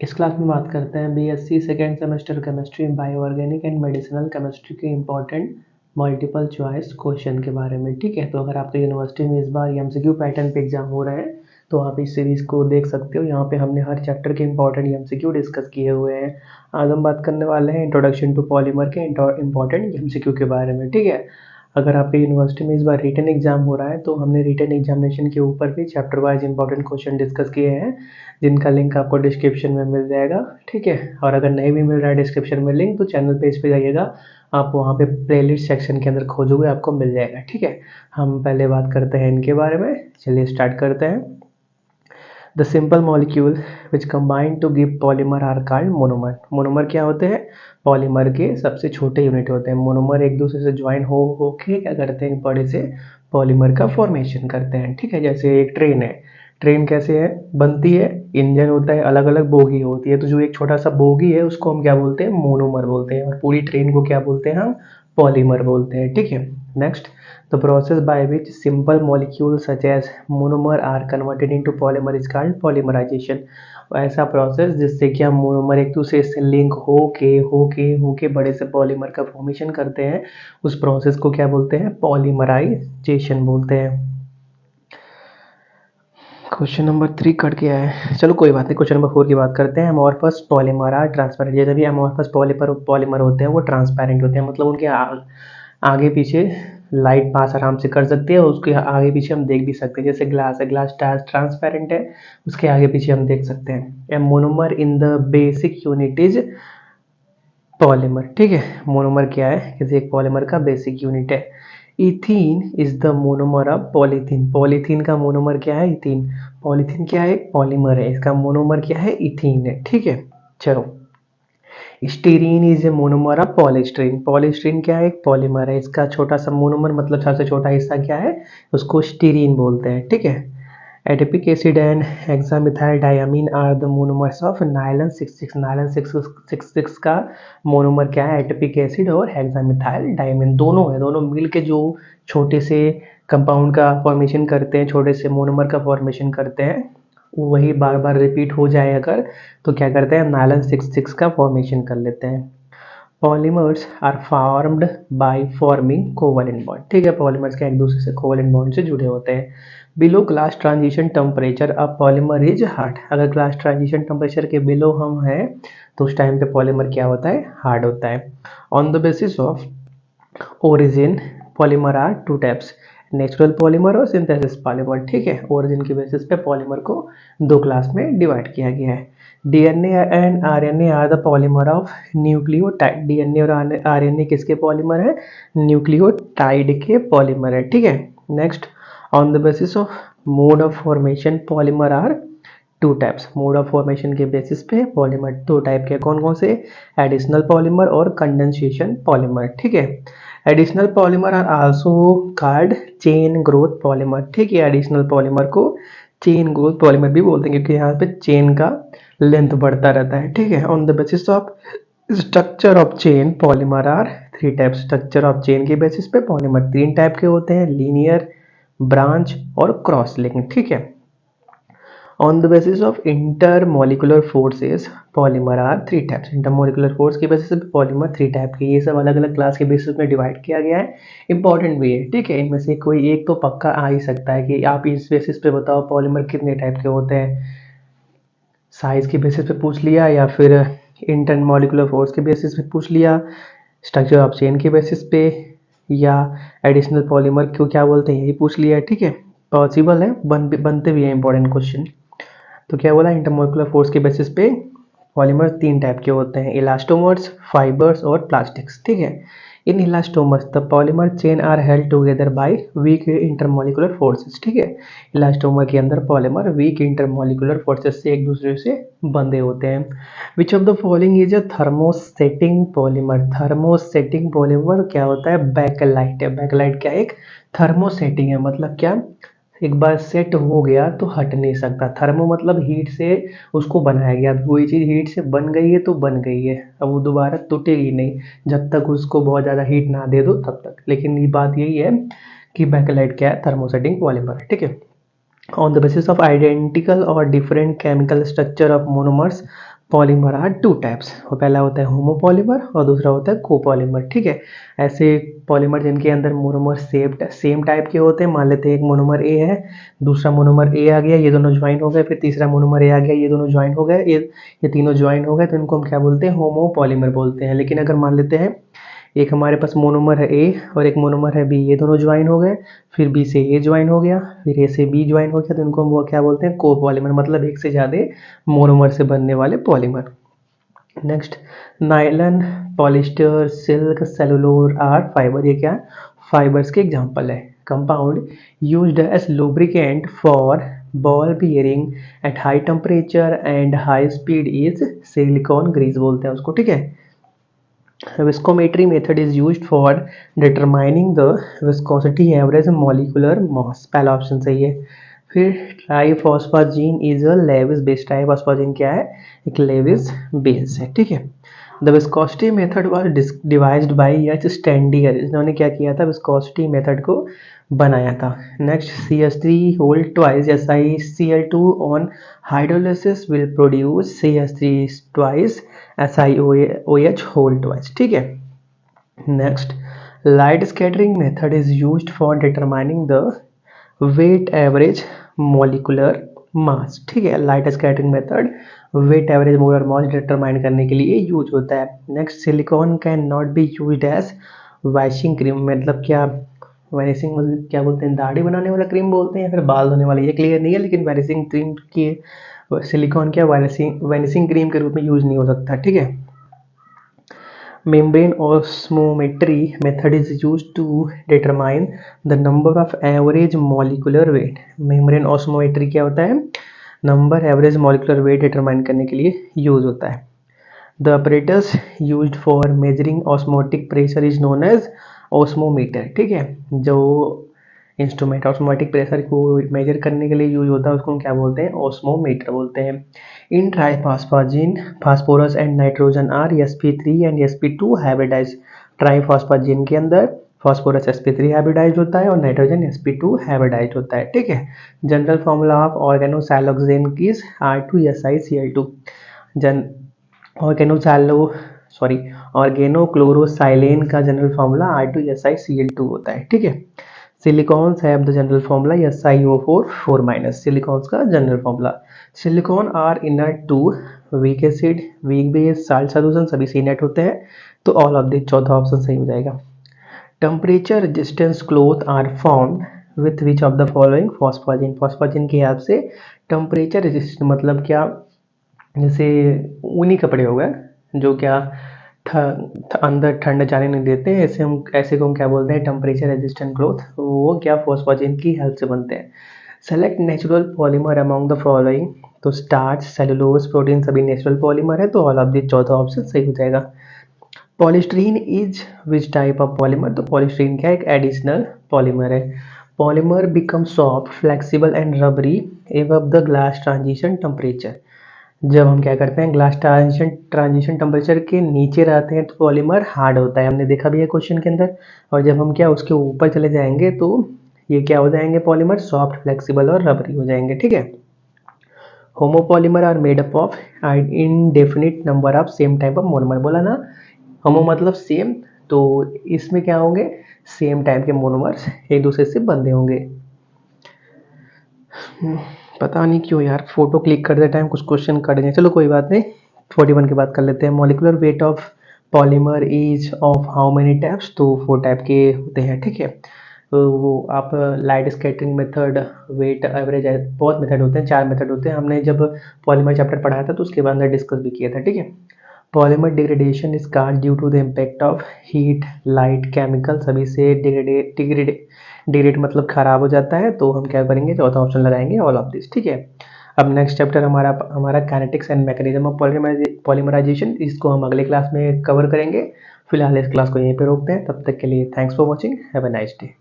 इस क्लास में बात करते हैं BSc second semester chemistry, bioorganic and medicinal chemistry के इम्पॉर्टेंट मल्टीपल चॉइस क्वेश्चन के बारे में। ठीक है, तो अगर आपके यूनिवर्सिटी में इस बार एमसीक्यू पैटर्न पे एग्जाम हो रहे हैं तो आप इस सीरीज़ को देख सकते हो। यहाँ पे हमने हर चैप्टर के इंपॉर्टेंट एमसीक्यू डिस्कस किए हुए हैं। आज हम बात करने वाले हैं इंट्रोडक्शन टू पॉलीमर के इंपॉर्टेंट एमसीक्यू के बारे में। ठीक है, अगर आपके यूनिवर्सिटी में इस बार रिटन एग्जाम हो रहा है तो हमने रिटन एग्जामिनेशन के ऊपर भी chapter wise important question discuss किए हैं, जिनका लिंक आपको डिस्क्रिप्शन में मिल जाएगा। ठीक है, और अगर नहीं भी मिल रहा है डिस्क्रिप्शन में लिंक, तो चैनल पेज पे जाइएगा, आप वहाँ पे प्लेलिस्ट सेक्शन के अंदर खोजोगे आपको मिल जाएगा। ठीक है, हम पहले बात करते हैं इनके बारे में। चलिए स्टार्ट करते हैं। The simple molecule which combine to give polymer are called monomer. Monomer क्या होते हैं? पॉलीमर के सबसे छोटे यूनिट होते हैं। मोनोमर एक दूसरे से ज्वाइन हो के क्या करते हैं, बड़े से पॉलीमर का फॉर्मेशन करते हैं। ठीक है, जैसे एक ट्रेन है, ट्रेन कैसे है बनती है, इंजन होता है, अलग अलग बोगी होती है, तो जो एक छोटा सा बोगी है उसको हम क्या बोलते हैं, मोनोमर बोलते हैं, और पूरी ट्रेन को क्या बोलते हैं हम, पॉलीमर बोलते हैं। ठीक है, next, the process by which simple molecule such as monomer are converted into polymer is called polymerisation. ऐसा प्रोसेस जिससे कि हम मोनोमर एक दूसरे से लिंक होके बड़े से पॉलीमर का फॉर्मेशन करते हैं, उस प्रोसेस को क्या बोलते हैं, पॉलीमराइजेशन बोलते हैं। क्वेश्चन नंबर 3 कट गया है, चलो कोई बात नहीं। क्वेश्चन नंबर 4 की बात करते हैं। Amorphous polymer are transparent. जैसे भी अमोर्फस पॉलीमर होते हैं वो ट्रांसपेरेंट होते हैं, मतलब उनके आगे पीछे लाइट पास आराम से कर सकती है, और उसके आगे पीछे हम देख भी सकते हैं। जैसे ग्लास है, ग्लास ट्रांसपेरेंट है, उसके आगे पीछे हम देख सकते हैं। A monomer in the basic unit is polymer. ठीक है, मोनोमर क्या है, किसी एक पॉलीमर का बेसिक यूनिट है। Ethene is the monomer of polythene. Polythene का मोनोमर क्या है, इथीन। पॉलीथीन क्या है, पॉलीमर है, इसका मोनोमर क्या है, इथीन है। ठीक है, चलो। Styrene is a monomer of polystyrene. Polystyrene क्या है, एक पॉलीमर है, इसका छोटा सा मोनोमर मतलब सबसे छोटा हिस्सा क्या है, उसको स्टीरीन बोलते हैं। ठीक है, adipic acid and hexamethylene diamine are the monomers of nylon 66। Nylon 66 का मोनोमर क्या है, एडिपिक एसिड और हेक्सामिथाइल डायमीन दोनों है। दोनों मिल के जो छोटे से कंपाउंड का फॉर्मेशन करते हैं, छोटे से मोनोमर का फॉर्मेशन करते हैं, वही बार बार रिपीट हो जाए अगर, तो क्या करते हैं, नाइलन 66 का फॉर्मेशन कर लेते हैं। Polymers are formed by forming covalent bond. ठीक है, पॉलीमर्स के एक दूसरे से कोवलेंट बॉन्ड से जुड़े होते हैं। Below glass transition temperature a polymer is hard. अगर ग्लास ट्रांजिशन टेम्परेचर के बिलो हम हैं तो उस टाइम पे पॉलीमर क्या होता है, हार्ड होता है। On the basis of origin polymer are two types, natural polymer और सिंथेसिस पॉलीमर। ठीक है, ओरिजिन के बेसिस पे पॉलीमर को दो क्लास में डिवाइड किया गया है। DNA and RNA are the polymer of nucleotide. DNA और आरएनए किसके पॉलीमर है, न्यूक्लियोटाइड के पॉलीमर है। ठीक है, next, on the basis of mode of formation polymer are two types. Mode of formation के बेसिस पे पॉलीमर दो टाइप के, कौन कौन से, एडिशनल पॉलीमर और कंडेंसेशन पॉलीमर। ठीक है, additional polymer are also called chain growth polymer. ठीक है, एडिशनल पॉलीमर को चेन ग्रोथ पॉलीमर भी बोलते हैं, क्योंकि यहाँ पे चेन का लेंथ बढ़ता रहता है। ठीक है, on the basis of structure of chain polymer are three types. Structure of chain के बेसिस पे पॉलीमर तीन टाइप के होते हैं, लीनियर, ब्रांच और क्रॉस लिंक। ठीक है, on the basis of intermolecular forces polymer are three types. Intermolecular force के बेसिस पे पॉलीमर थ्री टाइप के, ये सब अलग अलग क्लास के बेसिस में डिवाइड किया गया है, इंपॉर्टेंट भी है। ठीक है, इनमें से कोई एक तो पक्का आ ही सकता है कि आप इस बेसिस पे बताओ पॉलीमर कितने टाइप के होते हैं, साइज के बेसिस पे पूछ लिया, या फिर इंटरमोलिकुलर फोर्स के बेसिस पे पूछ लिया, स्ट्रक्चर ऑफ चेन के बेसिस पे, या एडिशनल पॉलीमर क्यों क्या बोलते हैं यही पूछ लिया। ठीक है, पॉसिबल है, बनते भी है इंपॉर्टेंट क्वेश्चन। तो क्या बोला, इंटरमोलिकुलर फोर्स के बेसिस पे पॉलीमर तीन टाइप के होते हैं, इलास्टोमर्स, फाइबर्स और प्लास्टिक्स। ठीक है, in elastomers the polymer chain are held together by weak intermolecular forces. ठीक है, इलास्टोमर के अंदर पॉलीमर वीक इंटरमोलिकुलर फोर्सेस से एक दूसरे से बंधे होते हैं। विच of the following is a thermosetting polymer. Thermosetting polymer क्या होता है, बैकलाइट है। बैकलाइट क्या, एक थर्मोसेटिंग है, मतलब क्या, एक बार सेट हो गया तो हट नहीं सकता। थर्मो मतलब हीट से उसको बनाया गया, अब कोई चीज़ हीट से बन गई है तो बन गई है, अब वो दोबारा टूटेगी नहीं जब तक उसको बहुत ज़्यादा हीट ना दे दो तब तक। लेकिन ये बात यही है कि बैकलाइट क्या है, थर्मोसेटिंग पॉलीमर है। ठीक है, on the basis of identical or different chemical structure of monomers polymer are two types, और पहला होता है होमोपॉलीमर और दूसरा होता है कोपॉलीमर। ठीक है, ऐसे पॉलीमर जिनके अंदर मोनोमर सेम टाइप के होते हैं। मान लेते हैं एक मोनोमर ए है, दूसरा मोनोमर ए आ गया, ये दोनों ज्वाइन हो गए, फिर तीसरा मोनोमर ए आ गया, ये दोनों ज्वाइन हो गए, ये तीनों ज्वाइन हो गए, तो इनको हम क्या बोलते हैं, होमोपॉलीमर बोलते हैं। लेकिन अगर मान लेते हैं एक हमारे पास मोनोमर है ए और एक मोनोमर है बी, ये दोनों ज्वाइन हो गए, फिर बी से ए ज्वाइन हो गया, फिर ए से बी ज्वाइन हो गया, तो इनको हम वो क्या बोलते हैं, कोपॉलीमर, मतलब एक से ज़्यादा मोनोमर से बनने वाले polymer. Next, nylon, polyester, silk, cellulose are fibre, ये क्या है, फाइबर्स के एग्जाम्पल है। Compound used as lubricant for ball bearing at high temperature and high speed is silicone grease बोलते हैं उसको। ठीक है, viscometry method is used for determining the viscosity average molecular mass, पहला ऑप्शन सही है। फिर triphosphazene is a Lewis base, triphosphazene क्या है, एक लेविस बेस है। ठीक है, the viscosity method was devised by H Staudinger, इन्होंने क्या किया था, विस्कोसिटी मेथड को बनाया था। Next, CH3 whole twice SiCl2 on hydrolysis will produce CH3 twice SiOH whole twice. ठीक है, next, light scattering method is used for determining the weight average molecular mass. ठीक है, light scattering method weight average molar mass determine करने के लिए use होता है। Next, silicone can not be used as washing cream, मतलब क्या, vanishing मतलब क्या बोलते हैं, दाढ़ी बनाने वाला क्रीम बोलते हैं या फिर बाल धोने वाला, ये क्लियर नहीं है, लेकिन वैनिशिंग क्रीम की सिलिकॉन क्या वैनिशिंग क्रीम के रूप में यूज नहीं हो सकता। ठीक है, membrane osmometry method is used to determine the number of average molecular weight। membrane osmometry क्या होता है, number average molecular weight determine करने के लिए यूज होता है। The apparatus used for measuring osmotic pressure is known as osmometer। ठीक है, जो इंस्ट्रूमेंट ऑस्मोटिक प्रेशर को मेजर करने के लिए यूज होता है उसको हम क्या बोलते हैं, ऑस्मोमीटर बोलते हैं। In triphosphazene phosphorus and nitrogen are sp3 and sp2 hybridize. Triphosphazene के अंदर फास्फोरस sp3 हाइब्रिडाइज होता है और नाइट्रोजन sp2 हाइब्रिडाइज होता है। ठीक है, जनरल फॉर्मूला ऑफ ऑर्गेनोसैलोक्सेन की R2SiCl2। ऑर्गेनोक्लोरोसाइलेन का जनरल फॉर्मूला R2SiCl2 होता है। ठीक है, silicones have the general formula SiO4 silicones का general formula. Silicone are inert to weak acid, weak base, salt solution, सभी से इनर्ट होते हैं, तो ऑल ऑफ द चौथा ऑप्शन सही हो जाएगा। Temperature resistance cloth are formed with which of the following, phosphazene, phosphazene की हेल्प से टेम्परेचर रेजिस्टेंट मतलब क्या, जैसे ऊनी कपड़े हो गए जो क्या अंदर ठंड जाने नहीं देते हैं, ऐसे को हम क्या बोलते हैं, टेम्परेचर रेजिस्टेंट क्लोथ, वो क्या फॉस्फाजिन की हेल्प से बनते हैं। Select natural polymer among the following, तो स्टार्च, सेलुलोज, प्रोटीन सभी नेचुरल पॉलीमर है, तो ऑल ऑफ द चौथा ऑप्शन सही हो जाएगा। Polystyrene is which type of polymer, तो पॉलीस्टीरीन क्या एक एडिशनल पॉलीमर है। Polymer become soft, flexible and rubbery above the glass transition temperature. जब हम क्या करते हैं, ग्लास ट्रांजिशन टेम्परेचर के नीचे रहते हैं तो पॉलीमर हार्ड होता है, हमने देखा भी है क्वेश्चन के अंदर। और जब हम क्या उसके ऊपर चले जाएंगे तो ये क्या हो जाएंगे, पॉलीमर सॉफ्ट, फ्लेक्सिबल और रबरी हो जाएंगे। ठीक है, homopolymer are made up of indefinite number of same type of monomer, बोला ना, होमो मतलब सेम, तो इसमें क्या होंगे, सेम टाइप के मोनोमर्स एक दूसरे से बंधे होंगे। पता नहीं क्यों यार, फोटो क्लिक करते टाइम कुछ क्वेश्चन कट गए, चलो कोई बात नहीं, 41 की बात कर लेते हैं। Molecular weight of polymer is of how many types, तो 4 टाइप के होते हैं। ठीक है, तो वो आप light scattering method, weight average, बहुत मेथड होते हैं, 4 मेथड होते हैं, हमने जब पॉलीमर चैप्टर पढ़ाया था तो उसके बाद अंदर डिस्कस भी किया था। ठीक है, polymer degradation is caused due to the impact of heat, light, chemical, सभी से डिग्रेड मतलब खराब हो जाता है, तो हम क्या करेंगे, चौथा ऑप्शन लगाएंगे, ऑल ऑफ दिस। ठीक है, अब नेक्स्ट चैप्टर हमारा kinetics and mechanism of polymerisation, इसको हम अगले क्लास में कवर करेंगे। फिलहाल इस क्लास को यहीं पे रोकते हैं, तब तक के लिए thanks for watching, have a nice day.